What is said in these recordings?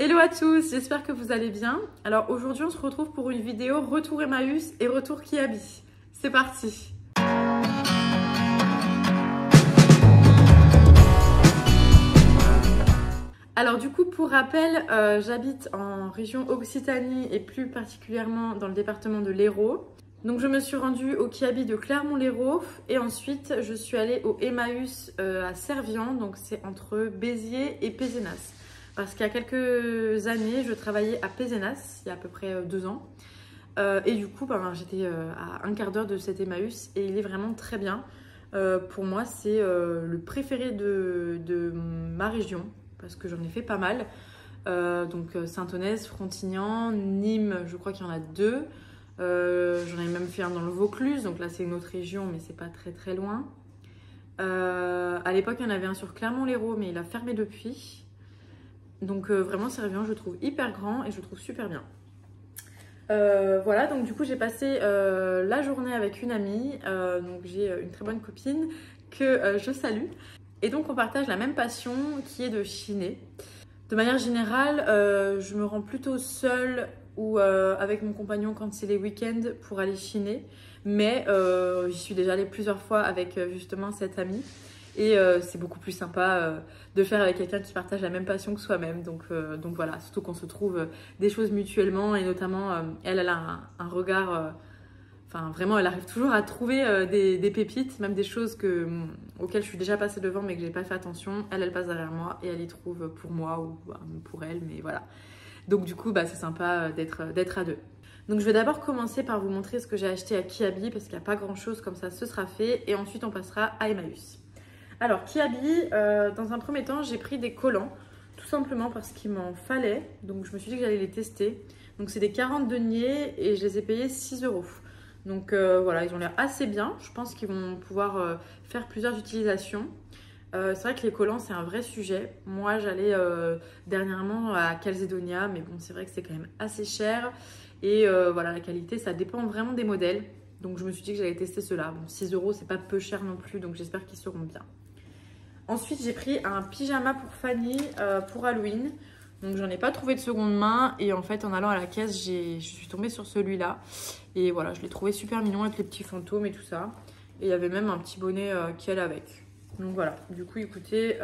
Hello à tous, j'espère que vous allez bien. Alors aujourd'hui on se retrouve pour une vidéo retour Emmaüs et retour Kiabi. C'est parti. Alors du coup pour rappel, j'habite en région Occitanie et plus particulièrement dans le département de l'Hérault. Donc je me suis rendue au Kiabi de Clermont-Lérault et ensuite je suis allée au Emmaüs à Servian, donc c'est entre Béziers et Pézenas. Parce qu'il y a quelques années, je travaillais à Pézenas, il y a à peu près 2 ans. Et du coup, j'étais à un quart d'heure de cet Emmaüs et il est vraiment très bien. Pour moi, c'est le préféré de ma région parce que j'en ai fait pas mal. Donc Saint-Onès, Frontignan, Nîmes, je crois qu'il y en a 2. J'en ai même fait un dans le Vaucluse, donc là c'est une autre région mais c'est pas très très loin. À l'époque il y en avait un sur Clermont-Lérault mais il a fermé depuis. Donc vraiment Servian je trouve hyper grand et je trouve super bien. Voilà, donc du coup j'ai passé la journée avec une amie, donc j'ai une très bonne copine que je salue. Et donc on partage la même passion qui est de chiner. De manière générale, je me rends plutôt seule ou avec mon compagnon quand c'est les week-ends pour aller chiner. Mais j'y suis déjà allée plusieurs fois avec justement cette amie. Et c'est beaucoup plus sympa de faire avec quelqu'un qui partage la même passion que soi-même. Donc voilà, surtout qu'on se trouve des choses mutuellement et notamment elle a un regard... Enfin, vraiment, elle arrive toujours à trouver des pépites, même des choses auxquelles je suis déjà passée devant mais que j'ai pas fait attention. Elle passe derrière moi et elle y trouve pour moi ou pour elle, mais voilà. Donc du coup, c'est sympa d'être à deux. Donc je vais d'abord commencer par vous montrer ce que j'ai acheté à Kiabi parce qu'il n'y a pas grand chose, comme ça ce sera fait. Et ensuite, on passera à Emmaüs. Alors Kiabi, dans un premier temps, j'ai pris des collants, tout simplement parce qu'il m'en fallait. Donc je me suis dit que j'allais les tester. Donc c'est des 40 deniers et je les ai payés 6 €. Donc voilà, ils ont l'air assez bien. Je pense qu'ils vont pouvoir faire plusieurs utilisations. C'est vrai que les collants, c'est un vrai sujet. Moi, j'allais dernièrement à Calzedonia, mais bon, c'est vrai que c'est quand même assez cher. Et voilà, la qualité, ça dépend vraiment des modèles. Donc je me suis dit que j'allais tester ceux-là. Bon, 6 €, c'est pas peu cher non plus, donc j'espère qu'ils seront bien. Ensuite, j'ai pris un pyjama pour Fanny pour Halloween. Donc j'en ai pas trouvé de seconde main et en fait en allant à la caisse je suis tombée sur celui-là et voilà, je l'ai trouvé super mignon avec les petits fantômes et tout ça, et il y avait même un petit bonnet qui allait avec. Donc voilà, du coup il coûtait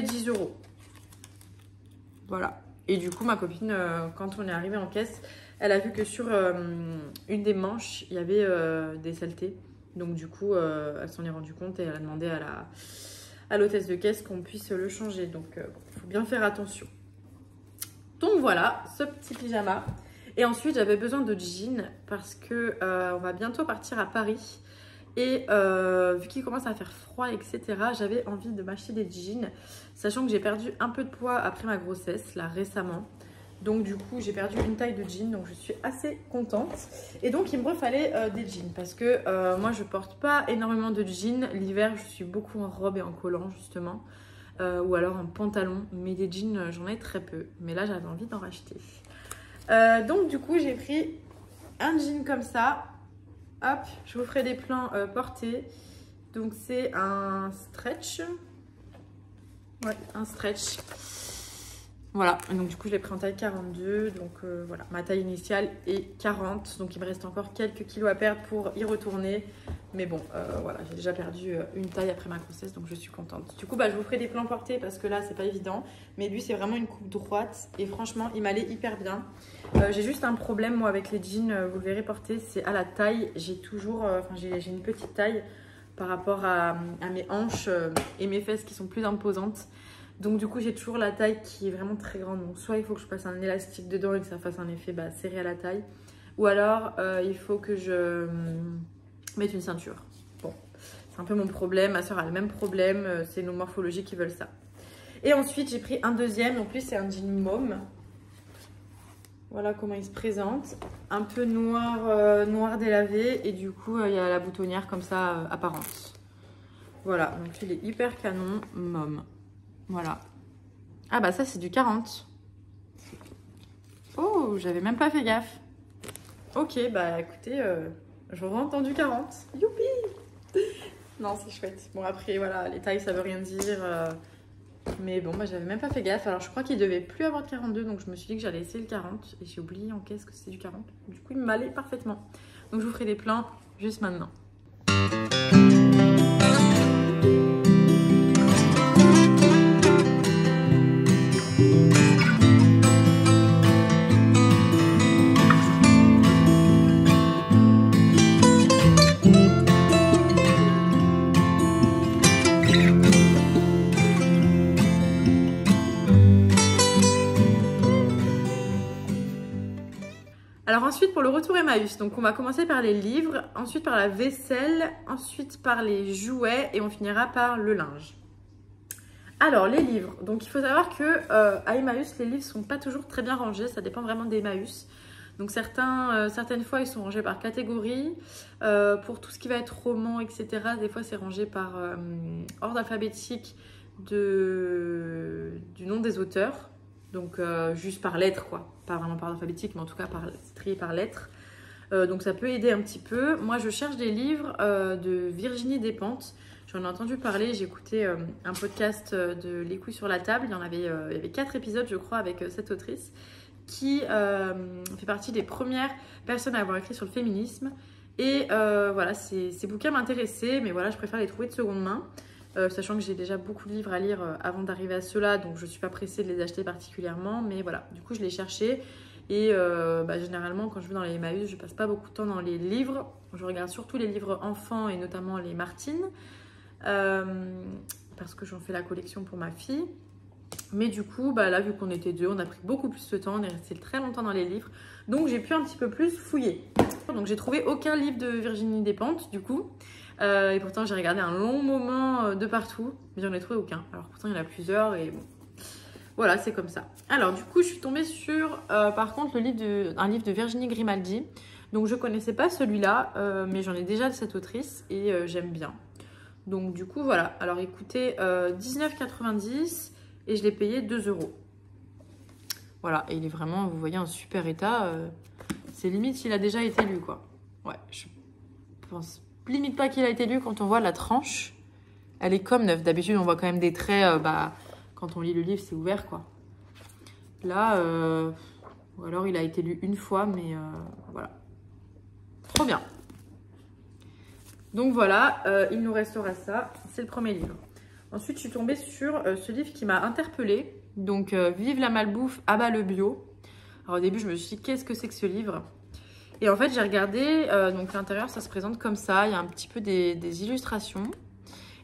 10 €. Voilà, et du coup ma copine quand on est arrivé en caisse, elle a vu que sur une des manches il y avait des saletés, donc du coup elle s'en est rendue compte et elle a demandé à l'hôtesse de caisse qu'on puisse le changer. Donc il faut bien faire attention. Donc voilà, ce petit pyjama. Et ensuite, j'avais besoin de jeans parce que on va bientôt partir à Paris. Et vu qu'il commence à faire froid, etc., j'avais envie de m'acheter des jeans. Sachant que j'ai perdu un peu de poids après ma grossesse, là, récemment. Donc du coup, j'ai perdu une taille de jean, donc je suis assez contente. Et donc, il me refallait des jeans parce que moi, je porte pas énormément de jeans. L'hiver, je suis beaucoup en robe et en collant, justement. Ou alors en pantalon. Mais des jeans, j'en ai très peu. Mais là, j'avais envie d'en racheter. Donc du coup, j'ai pris un jean comme ça. Hop, je vous ferai des plans portés. Donc c'est un stretch. Ouais, un stretch. Voilà, donc du coup je l'ai pris en taille 42, donc voilà, ma taille initiale est 40, donc il me reste encore quelques kilos à perdre pour y retourner. Mais bon, voilà, j'ai déjà perdu une taille après ma grossesse, donc je suis contente. Du coup, je vous ferai des plans portés parce que là, c'est pas évident. Mais lui, c'est vraiment une coupe droite et franchement, il m'allait hyper bien. J'ai juste un problème, moi, avec les jeans, vous le verrez porter, c'est à la taille. J'ai toujours, j'ai une petite taille par rapport à mes hanches et mes fesses qui sont plus imposantes. Donc du coup j'ai toujours la taille qui est vraiment très grande. Donc soit il faut que je passe un élastique dedans et que ça fasse un effet serré à la taille. Ou alors il faut que je mette une ceinture. Bon, c'est un peu mon problème. Ma soeur a le même problème. C'est nos morphologies qui veulent ça. Et ensuite j'ai pris un deuxième. Donc lui c'est un jean môme. Voilà comment il se présente. Un peu noir, noir délavé. Et du coup il y a la boutonnière comme ça apparente. Voilà, donc il est hyper canon, môme. Voilà. Ah ça c'est du 40. Oh, j'avais même pas fait gaffe. Ok, écoutez, j'aurais entendu 40. Youpi. Non, c'est chouette. Bon après, voilà, les tailles ça veut rien dire. Mais bon, bah, j'avais même pas fait gaffe. Alors je crois qu'il devait plus avoir de 42, donc je me suis dit que j'allais essayer le 40. Et j'ai oublié en caisse que c'était du 40. Du coup, il m'allait parfaitement. Donc je vous ferai des plans juste maintenant. Alors ensuite pour le retour Emmaüs, donc on va commencer par les livres, ensuite par la vaisselle, ensuite par les jouets et on finira par le linge. Alors les livres, donc il faut savoir que à Emmaüs les livres sont pas toujours très bien rangés, ça dépend vraiment d'Emmaüs. Donc certaines fois ils sont rangés par catégorie, pour tout ce qui va être roman etc. Des fois c'est rangé par ordre alphabétique du nom des auteurs. Donc juste par lettre quoi, pas vraiment par alphabétique mais en tout cas trié par lettre. Donc ça peut aider un petit peu. Moi je cherche des livres de Virginie Despentes. J'en ai entendu parler, j'ai écouté un podcast de Les couilles sur la table. Il y avait 4 épisodes je crois avec cette autrice qui fait partie des premières personnes à avoir écrit sur le féminisme. Et voilà, ces bouquins m'intéressaient mais voilà je préfère les trouver de seconde main. Sachant que j'ai déjà beaucoup de livres à lire avant d'arriver à ceux-là, donc je ne suis pas pressée de les acheter particulièrement, mais voilà, du coup je les cherchais et généralement quand je vais dans les Emmaüs, je passe pas beaucoup de temps dans les livres, je regarde surtout les livres enfants et notamment les Martine, parce que j'en fais la collection pour ma fille, mais du coup là vu qu'on était deux, on a pris beaucoup plus de temps, on est resté très longtemps dans les livres, donc j'ai pu un petit peu plus fouiller. Donc j'ai trouvé aucun livre de Virginie Despentes du coup. Et pourtant j'ai regardé un long moment de partout, mais j'en ai trouvé aucun. Alors pourtant il y en a plusieurs et bon, voilà c'est comme ça. Alors du coup je suis tombée sur par contre un livre de Virginie Grimaldi. Donc je connaissais pas celui-là, mais j'en ai déjà de cette autrice et j'aime bien. Donc du coup voilà, alors écoutez, 19,90 et je l'ai payé 2 €. Voilà, et il est vraiment, vous voyez, en super état. C'est limite s'il a déjà été lu quoi. Ouais, je pense limite pas qu'il a été lu quand on voit la tranche. Elle est comme neuve. D'habitude, on voit quand même des traits. Quand on lit le livre, c'est ouvert, quoi. Là, ou alors il a été lu une fois, mais voilà. Trop bien. Donc voilà, il nous restera ça. C'est le premier livre. Ensuite, je suis tombée sur ce livre qui m'a interpellée. Donc, Vive la malbouffe, abat le bio. Alors au début, je me suis dit, qu'est-ce que c'est que ce livre ? Et en fait, j'ai regardé, donc l'intérieur, ça se présente comme ça. Il y a un petit peu des illustrations.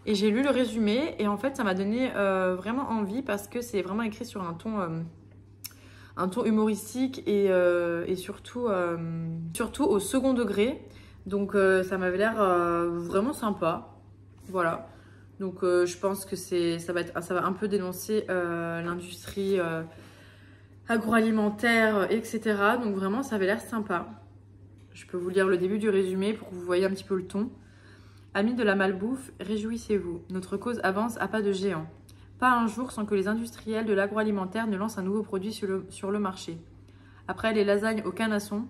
Et j'ai lu le résumé. Et en fait, ça m'a donné vraiment envie parce que c'est vraiment écrit sur un ton humoristique et surtout au second degré. Donc, ça m'avait l'air vraiment sympa. Voilà. Donc, je pense que ça va un peu dénoncer l'industrie agroalimentaire, etc. Donc, vraiment, ça avait l'air sympa. Je peux vous lire le début du résumé pour que vous voyez un petit peu le ton. Amis de la malbouffe, réjouissez-vous. Notre cause avance à pas de géant. Pas un jour sans que les industriels de l'agroalimentaire ne lancent un nouveau produit sur le marché. Après les lasagnes au canasson,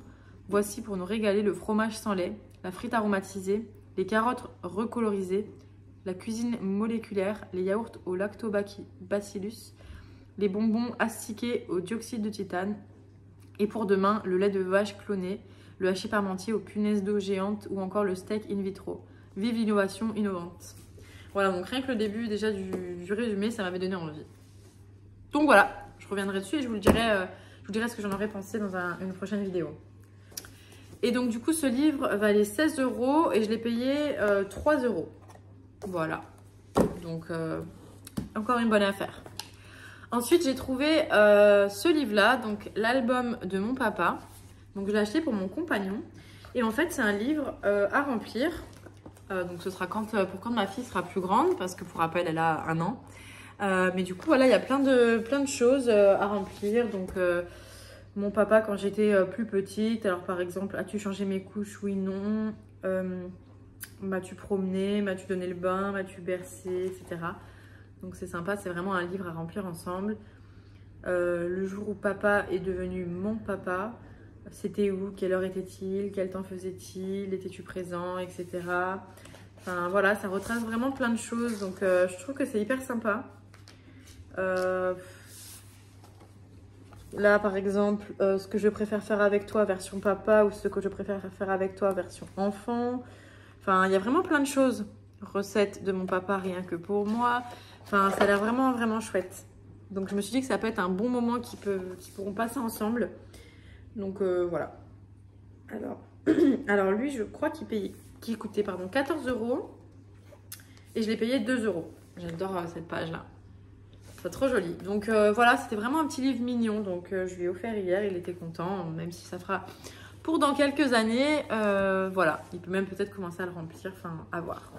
voici pour nous régaler le fromage sans lait, la frite aromatisée, les carottes recolorisées, la cuisine moléculaire, les yaourts au lactobacillus, les bonbons astiqués au dioxyde de titane, et pour demain, le lait de vache cloné, le hachis parmentier aux punaises d'eau géantes ou encore le steak in vitro. Vive l'innovation innovante. Voilà, donc rien que le début déjà du résumé, ça m'avait donné envie. Donc voilà, je reviendrai dessus et je vous dirai ce que j'en aurais pensé dans une prochaine vidéo. Et donc du coup, ce livre valait 16 € et je l'ai payé 3 €. Voilà, donc encore une bonne affaire. Ensuite, j'ai trouvé ce livre-là, donc l'album de mon papa. Donc je l'ai acheté pour mon compagnon. Et en fait, c'est un livre à remplir. Donc ce sera pour quand ma fille sera plus grande, parce que pour rappel, elle a 1 an. Mais du coup, voilà, il y a plein de choses à remplir. Donc mon papa, quand j'étais plus petite, alors par exemple, as-tu changé mes couches? Oui, non. M'as-tu promené? M'as-tu donné le bain? M'as-tu bercé? Etc. Donc c'est sympa, c'est vraiment un livre à remplir ensemble. Le jour où papa est devenu mon papa, c'était où? Quelle heure était-il? Quel temps faisait-il? Étais-tu présent? Etc. Enfin voilà, ça retrace vraiment plein de choses. Donc je trouve que c'est hyper sympa. Là, par exemple, ce que je préfère faire avec toi, version papa, ou ce que je préfère faire avec toi, version enfant. Enfin, il y a vraiment plein de choses. Recette de mon papa, rien que pour moi. Enfin, ça a l'air vraiment, vraiment chouette. Donc, je me suis dit que ça peut être un bon moment qu'ils pourront passer ensemble. Donc, voilà. Alors, lui, je crois qu'il coûtait 14 €. Et je l'ai payé 2 €. J'adore cette page-là. C'est trop joli. Donc voilà, c'était vraiment un petit livre mignon. Donc je lui ai offert hier, il était content, même si ça fera pour dans quelques années. Voilà, il peut même peut-être commencer à le remplir, enfin à voir.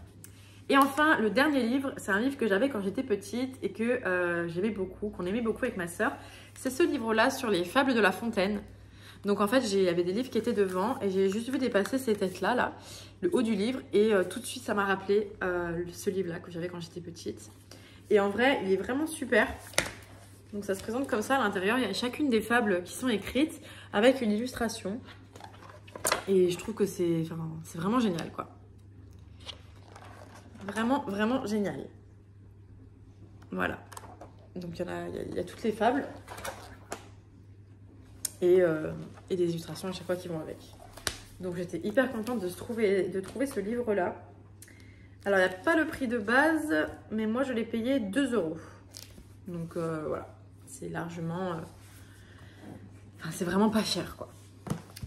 Et enfin, le dernier livre, c'est un livre que j'avais quand j'étais petite et que j'aimais beaucoup, qu'on aimait beaucoup avec ma sœur. C'est ce livre-là sur les fables de La Fontaine. Donc en fait, il y avait des livres qui étaient devant et j'ai juste vu dépasser ces têtes-là, là, le haut du livre. Et tout de suite, ça m'a rappelé ce livre-là que j'avais quand j'étais petite. Et en vrai, il est vraiment super. Donc ça se présente comme ça à l'intérieur. Il y a chacune des fables qui sont écrites avec une illustration. Et je trouve que c'est vraiment génial, quoi. Vraiment, vraiment génial. Voilà. Donc il y a toutes les fables. Et des illustrations à chaque fois qui vont avec. Donc j'étais hyper contente de trouver ce livre-là. Alors, il n'y a pas le prix de base, mais moi, je l'ai payé 2 €. Donc, voilà. C'est largement... Enfin, c'est vraiment pas cher, quoi.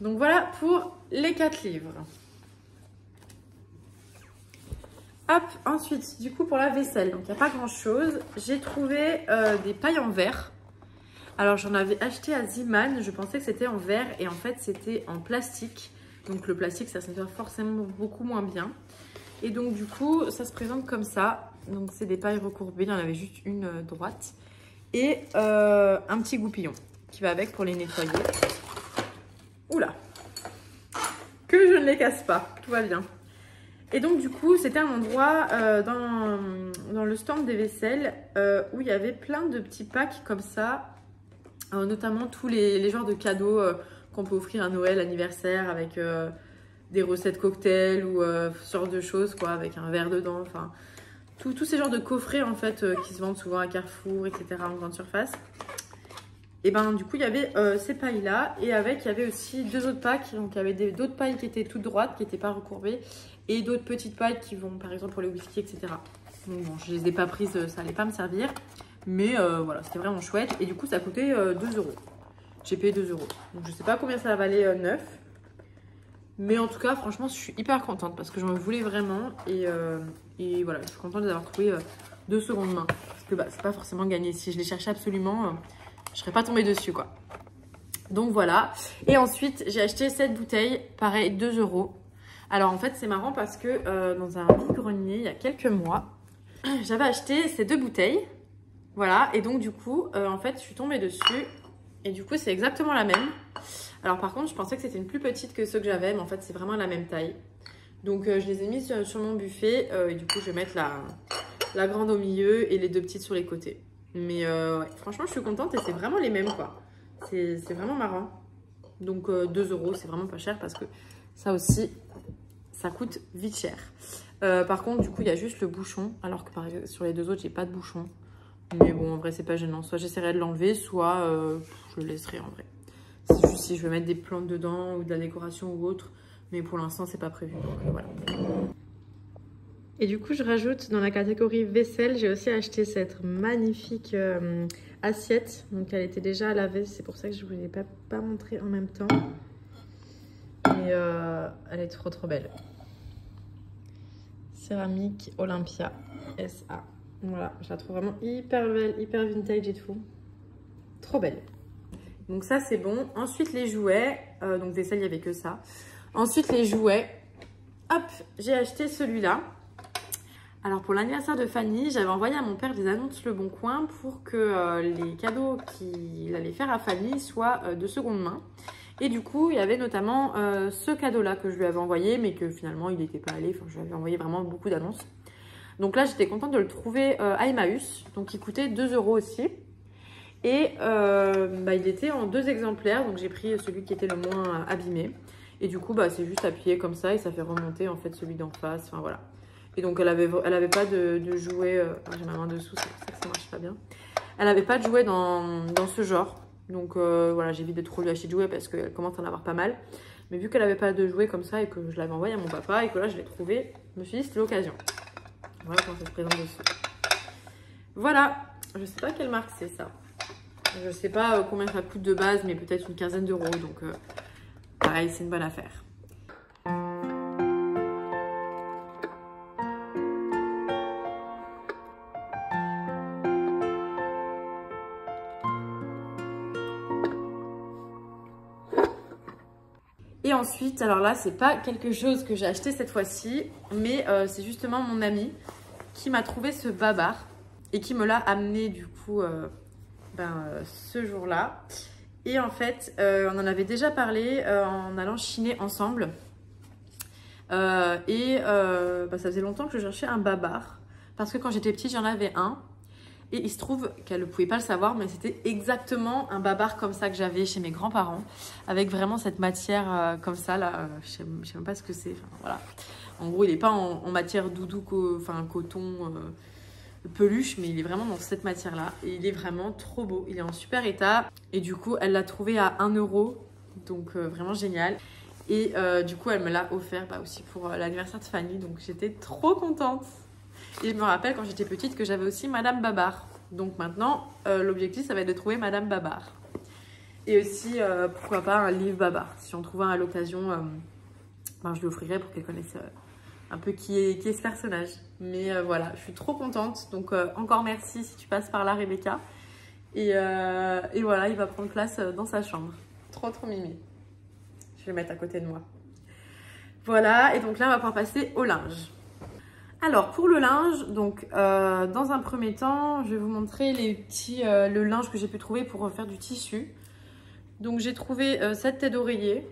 Donc, voilà pour les 4 livres. Hop, ensuite, du coup, pour la vaisselle. Donc, il n'y a pas grand-chose. J'ai trouvé des pailles en verre. Alors, j'en avais acheté à Ziman. Je pensais que c'était en verre et en fait, c'était en plastique. Donc, le plastique, ça se nettoie forcément beaucoup moins bien. Et donc du coup, ça se présente comme ça. Donc c'est des pailles recourbées, il y en avait juste une droite. Et un petit goupillon qui va avec pour les nettoyer. Oula! Que je ne les casse pas, tout va bien. Et donc du coup, c'était un endroit dans le stand des vaisselles où il y avait plein de petits packs comme ça. Notamment tous les genres de cadeaux qu'on peut offrir à Noël, anniversaire, avec... des recettes cocktails ou ce genre de choses, quoi, avec un verre dedans, enfin, tous ces genres de coffrets, en fait, qui se vendent souvent à Carrefour, etc., en grande surface. Et ben, du coup, il y avait ces pailles-là, et avec, il y avait aussi 2 autres packs, donc il y avait d'autres pailles qui étaient toutes droites, qui n'étaient pas recourbées, et d'autres petites pailles qui vont, par exemple, pour les whisky, etc. Donc bon, je les ai pas prises, ça allait pas me servir, mais voilà, c'était vraiment chouette, et du coup, ça coûtait 2 €. J'ai payé 2 €. Donc je sais pas combien ça valait neuf. Mais en tout cas, franchement, je suis hyper contente parce que j'en voulais vraiment. Et voilà, je suis contente d'avoir trouvé de seconde main. Parce que c'est pas forcément gagné. Si je les cherchais absolument, je serais pas tombée dessus, quoi. Donc voilà. Et ensuite, j'ai acheté cette bouteille. Pareil, 2 €. Alors en fait, c'est marrant parce que dans un vide-grenier, il y a quelques mois, j'avais acheté ces 2 bouteilles. Voilà. Et donc du coup, en fait, je suis tombée dessus. Et du coup, c'est exactement la même. Alors par contre, je pensais que c'était une plus petite que ceux que j'avais, mais en fait, c'est vraiment la même taille. Donc, je les ai mises sur mon buffet. Et du coup, je vais mettre la grande au milieu et les 2 petites sur les côtés. Mais ouais, franchement, je suis contente et c'est vraiment les mêmes, quoi. C'est vraiment marrant. Donc, 2 €, c'est vraiment pas cher parce que ça aussi, ça coûte vite cher. Par contre, du coup, il y a juste le bouchon. Alors que sur les 2 autres, j'ai pas de bouchon. Mais bon, en vrai, c'est pas gênant. Soit j'essaierai de l'enlever, soit je le laisserai en vrai. C'est juste si je veux mettre des plantes dedans ou de la décoration ou autre. Mais pour l'instant, c'est pas prévu. Donc voilà. Et du coup, je rajoute dans la catégorie vaisselle, j'ai aussi acheté cette magnifique assiette. Donc elle était déjà à laver, c'est pour ça que je ne vous l'ai pas montré en même temps. Et elle est trop trop belle. Céramique Olympia SA. Voilà, je la trouve vraiment hyper belle, hyper vintage et tout. Trop belle. Donc ça c'est bon. Ensuite les jouets, donc vaisselle il n'y avait que ça. Ensuite les jouets, hop, j'ai acheté celui-là. Alors pour l'anniversaire de Fanny, j'avais envoyé à mon père des annonces Le Bon Coin pour que les cadeaux qu'il allait faire à Fanny soient de seconde main. Et du coup, il y avait notamment ce cadeau-là que je lui avais envoyé, mais que finalement il n'était pas allé. Enfin, je lui avais envoyé vraiment beaucoup d'annonces. Donc là, j'étais contente de le trouver à Emmaüs. Donc il coûtait 2 € aussi. Et il était en 2 exemplaires. Donc j'ai pris celui qui était le moins abîmé. Et du coup, c'est juste appuyé comme ça et ça fait remonter en fait celui d'en face. Enfin voilà. Et donc elle avait pas de jouet. J'ai ma main dessous, c'est pour ça que ça marche pas bien. Elle n'avait pas de jouets dans ce genre. Donc voilà, j'évite de trop lui acheter de jouets parce qu'elle commence à en avoir pas mal. Mais vu qu'elle n'avait pas de jouets comme ça et que je l'avais envoyé à mon papa et que là je l'ai trouvé, je me suis dit c'était l'occasion. Voilà comment ça se présente dessus. Voilà, je sais pas quelle marque c'est ça. Je sais pas combien ça coûte de base, mais peut-être une quinzaine d'euros. Donc pareil, c'est une bonne affaire. Et ensuite, alors là, c'est pas quelque chose que j'ai acheté cette fois-ci, mais c'est justement mon ami qui m'a trouvé ce babar et qui me l'a amené du coup ce jour-là. Et en fait, on en avait déjà parlé en allant chiner ensemble. Ça faisait longtemps que je cherchais un babar parce que quand j'étais petite, j'en avais un. Et il se trouve qu'elle ne pouvait pas le savoir, mais c'était exactement un babar comme ça que j'avais chez mes grands-parents, avec vraiment cette matière comme ça, là, je sais même pas ce que c'est, enfin, voilà. En gros, il n'est pas en matière doudou, coton, peluche, mais il est vraiment dans cette matière-là. Et il est vraiment trop beau, il est en super état. Et du coup, elle l'a trouvé à 1 €, donc vraiment génial. Et du coup, elle me l'a offert aussi pour l'anniversaire de Fanny, donc j'étais trop contente. Et je me rappelle quand j'étais petite que j'avais aussi Madame Babar. Donc maintenant, l'objectif, ça va être de trouver Madame Babar. Et aussi, pourquoi pas, un livre Babar. Si on trouve un à l'occasion, je lui offrirai pour qu'elle connaisse un peu qui est ce personnage. Mais voilà, je suis trop contente. Donc encore merci si tu passes par là, Rebecca. Et voilà, il va prendre place dans sa chambre. Trop, trop mimi. Je vais le mettre à côté de moi. Voilà, et donc là, on va pouvoir passer au linge. Alors pour le linge, donc dans un premier temps, je vais vous montrer le linge que j'ai pu trouver pour faire du tissu. Donc j'ai trouvé cette tête d'oreiller,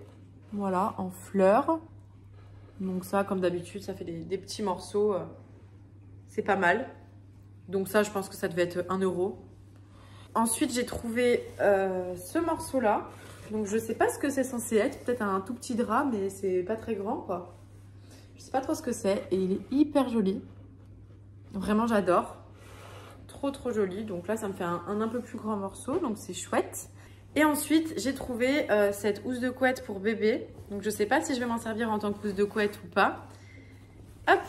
voilà, en fleurs. Donc ça, comme d'habitude, ça fait des petits morceaux, c'est pas mal. Donc ça, je pense que ça devait être 1 €. Ensuite, j'ai trouvé ce morceau-là. Donc je sais pas ce que c'est censé être, peut-être un tout petit drap, mais c'est pas très grand quoi. Je sais pas trop ce que c'est et il est hyper joli. Vraiment, j'adore. Trop, trop joli. Donc là, ça me fait un peu plus grand morceau. Donc, c'est chouette. Et ensuite, j'ai trouvé cette housse de couette pour bébé. Donc, je sais pas si je vais m'en servir en tant que housse de couette ou pas. Hop.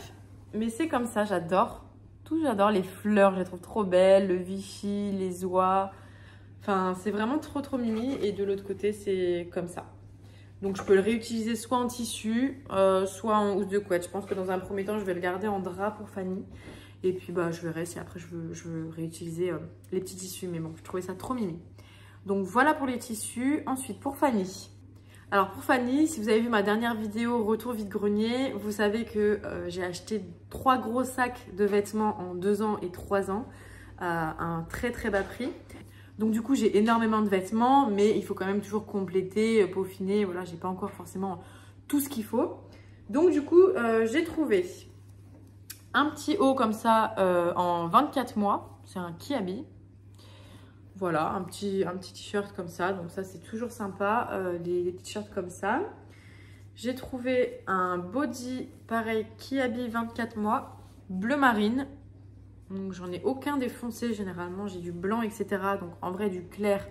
Mais c'est comme ça, j'adore. Tout, j'adore. Les fleurs, je les trouve trop belles. Le Vichy, les oies. Enfin, c'est vraiment trop, trop mimi. Et de l'autre côté, c'est comme ça. Donc, je peux le réutiliser soit en tissu, soit en housse de couette. Je pense que dans un premier temps, je vais le garder en drap pour Fanny. Et puis, je verrai si après, je veux réutiliser les petits tissus. Mais bon, je trouvais ça trop mimi. Donc, voilà pour les tissus. Ensuite, pour Fanny. Alors, pour Fanny, si vous avez vu ma dernière vidéo retour vide-grenier, vous savez que j'ai acheté 3 gros sacs de vêtements en 2 ans et 3 ans à un très, très bas prix. Donc du coup, j'ai énormément de vêtements, mais il faut quand même toujours compléter, peaufiner. Voilà, j'ai pas encore forcément tout ce qu'il faut. Donc du coup, j'ai trouvé un petit haut comme ça en 24 mois. C'est un Kiabi. Voilà, un petit t-shirt comme ça. Donc ça, c'est toujours sympa, des t-shirts comme ça. J'ai trouvé un body, pareil, Kiabi 24 mois, bleu marine. Donc j'en ai aucun des foncés, généralement j'ai du blanc, etc. Donc en vrai du clair,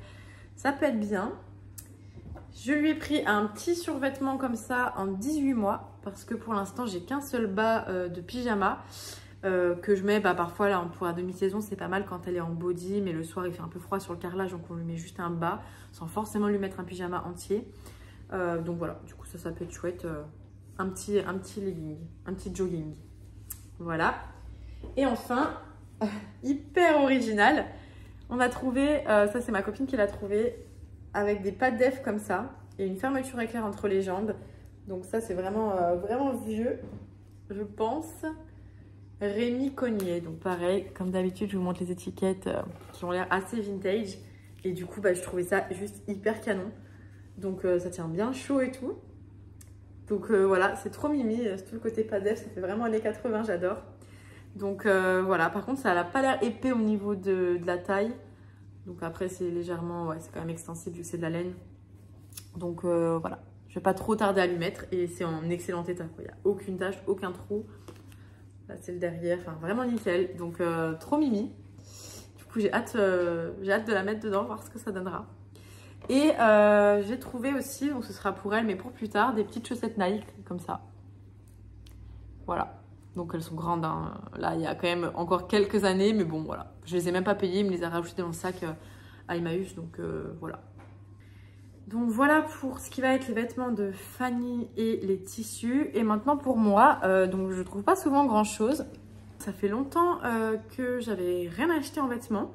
ça peut être bien. Je lui ai pris un petit survêtement comme ça en 18 mois. Parce que pour l'instant j'ai qu'un seul bas de pyjama que je mets parfois là pour la demi-saison. C'est pas mal quand elle est en body, mais le soir il fait un peu froid sur le carrelage. Donc on lui met juste un bas sans forcément lui mettre un pyjama entier. Donc voilà, du coup ça peut être chouette. Un petit legging, un petit jogging. Voilà. Et enfin, hyper original, on a trouvé, ça c'est ma copine qui l'a trouvé, avec des pattes d'Ef comme ça et une fermeture éclair entre les jambes. Donc ça c'est vraiment, vraiment vieux, je pense. Rémi Cognier. Donc pareil, comme d'habitude, je vous montre les étiquettes qui ont l'air assez vintage. Et du coup, je trouvais ça juste hyper canon. Donc ça tient bien chaud et tout. Donc voilà, c'est trop mimi. Tout le côté pattes d'Ef, ça fait vraiment années 80, j'adore. Donc voilà, par contre ça n'a pas l'air épais au niveau de la taille. Donc après c'est légèrement, ouais, c'est quand même extensible vu que c'est de la laine. Donc voilà, je vais pas trop tarder à lui mettre et c'est en excellent état. Il n'y a aucune tache, aucun trou. Là c'est le derrière, enfin vraiment nickel. Donc trop mimi. Du coup, j'ai hâte de la mettre dedans, voir ce que ça donnera. Et j'ai trouvé aussi, donc ce sera pour elle, mais pour plus tard, des petites chaussettes Nike, comme ça. Voilà. Donc elles sont grandes, hein. Là il y a quand même encore quelques années, mais bon voilà. Je les ai même pas payées, il me les a rajoutées dans le sac à Emmaüs, donc voilà. Donc voilà pour ce qui va être les vêtements de Fanny et les tissus. Et maintenant pour moi, donc je trouve pas souvent grand chose. Ça fait longtemps que j'avais rien acheté en vêtements.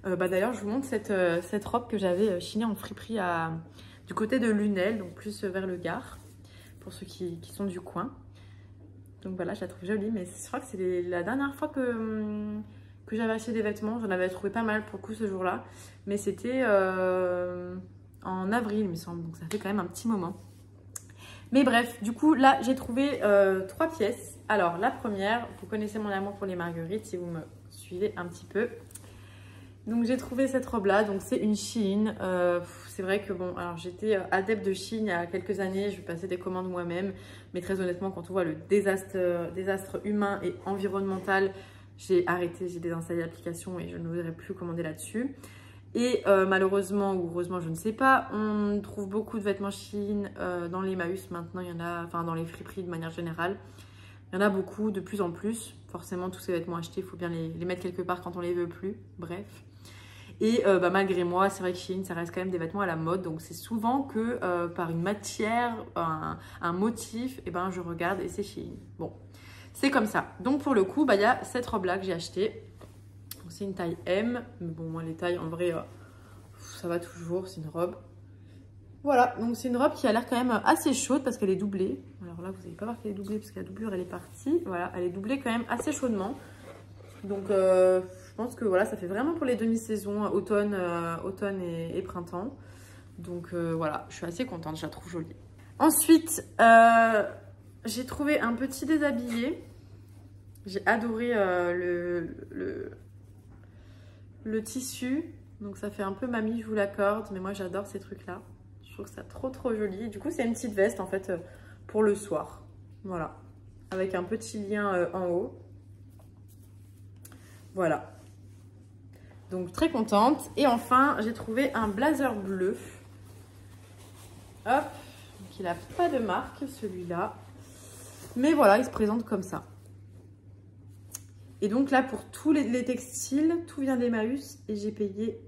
D'ailleurs je vous montre cette robe que j'avais chinée en friperie du côté de Lunel, donc plus vers le Gard, pour ceux qui sont du coin. Donc voilà, je la trouve jolie, mais je crois que c'est la dernière fois que j'avais acheté des vêtements. J'en avais trouvé pas mal pour le coup ce jour-là. Mais c'était en avril, il me semble. Donc ça fait quand même un petit moment. Mais bref, du coup, là, j'ai trouvé 3 pièces. Alors, la première, vous connaissez mon amour pour les marguerites si vous me suivez un petit peu. Donc j'ai trouvé cette robe-là, donc c'est une Shein. C'est vrai que bon, alors j'étais adepte de Shein il y a quelques années, je passais des commandes moi-même. Mais très honnêtement, quand on voit le désastre humain et environnemental, j'ai arrêté, j'ai désinstallé l'application et je ne voudrais plus commander là-dessus. Et malheureusement ou heureusement, je ne sais pas, on trouve beaucoup de vêtements Shein dans les Emmaüs maintenant, il y en a, enfin dans les friperies de manière générale. Il y en a beaucoup, de plus en plus. Forcément, tous ces vêtements achetés, il faut bien les mettre quelque part quand on les veut plus. Bref. Et malgré moi, c'est vrai que Shein, ça reste quand même des vêtements à la mode. Donc c'est souvent que par une matière, un motif, et ben je regarde et c'est Shein. Bon, c'est comme ça. Donc pour le coup, il y a cette robe-là que j'ai achetée. C'est une taille M. Mais bon, moi les tailles, en vrai, ça va toujours. C'est une robe. Voilà, donc c'est une robe qui a l'air quand même assez chaude parce qu'elle est doublée. Alors là, vous n'allez pas voir qu'elle est doublée parce que la doublure, elle est partie. Voilà, elle est doublée quand même assez chaudement. Donc je pense que voilà, ça fait vraiment pour les demi-saisons automne et printemps. Donc voilà, je suis assez contente, je la trouve jolie. Ensuite, j'ai trouvé un petit déshabillé. J'ai adoré le tissu. Donc ça fait un peu mamie, je vous l'accorde, mais moi j'adore ces trucs-là. Je trouve ça trop joli. Du coup, c'est une petite veste en fait pour le soir. Voilà, avec un petit lien en haut. Voilà. Donc très contente. Et enfin, j'ai trouvé un blazer bleu. Hop. Donc il n'a pas de marque, celui-là. Mais voilà, il se présente comme ça. Et donc là, pour tous les textiles, tout vient d'Emmaüs. Et j'ai payé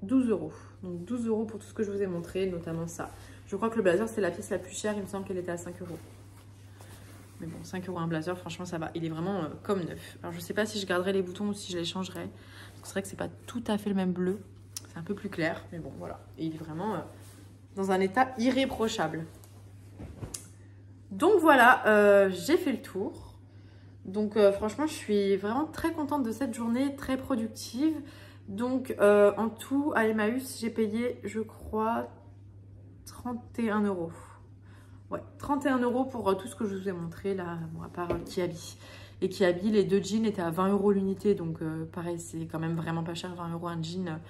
12 €. Donc 12 € pour tout ce que je vous ai montré, notamment ça. Je crois que le blazer, c'est la pièce la plus chère. Il me semble qu'elle était à 5 €. Mais bon, 5 € un blazer, franchement, ça va. Il est vraiment comme neuf. Alors, je sais pas si je garderai les boutons ou si je les changerai. C'est vrai que c'est pas tout à fait le même bleu. C'est un peu plus clair. Mais bon, voilà. Et il est vraiment dans un état irréprochable. Donc, voilà. J'ai fait le tour. Donc, franchement, je suis vraiment très contente de cette journée. Très productive. Donc, en tout, à Emmaüs, j'ai payé, je crois, 31 €. Ouais, 31 € pour tout ce que je vous ai montré là, bon, à part Kiabi. Et Kiabi, les 2 jeans étaient à 20 € l'unité, donc pareil, c'est quand même vraiment pas cher, 20 € un jean.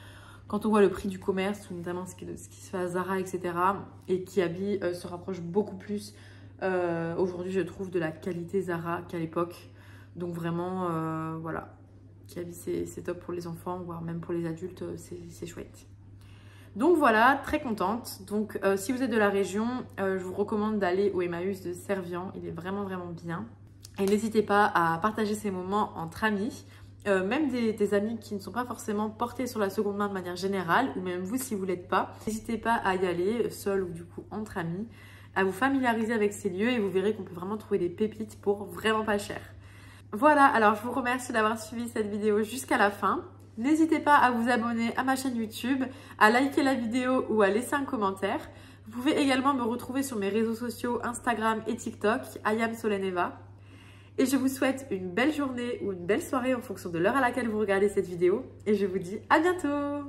Quand on voit le prix du commerce, notamment ce qui se fait à Zara, etc. Et Kiabi se rapproche beaucoup plus aujourd'hui, je trouve, de la qualité Zara qu'à l'époque. Donc vraiment, voilà, Kiabi c'est top pour les enfants, voire même pour les adultes, c'est chouette. Donc voilà, très contente. Donc si vous êtes de la région, je vous recommande d'aller au Emmaüs de Servian. Il est vraiment bien. Et n'hésitez pas à partager ces moments entre amis. Même des amis qui ne sont pas forcément portés sur la seconde main de manière générale. Ou même vous si vous ne l'êtes pas. N'hésitez pas à y aller, seul ou du coup entre amis. À vous familiariser avec ces lieux et vous verrez qu'on peut vraiment trouver des pépites pour vraiment pas cher. Voilà, alors je vous remercie d'avoir suivi cette vidéo jusqu'à la fin. N'hésitez pas à vous abonner à ma chaîne YouTube, à liker la vidéo ou à laisser un commentaire. Vous pouvez également me retrouver sur mes réseaux sociaux Instagram et TikTok, @IamSolenEva. Et je vous souhaite une belle journée ou une belle soirée en fonction de l'heure à laquelle vous regardez cette vidéo. Et je vous dis à bientôt!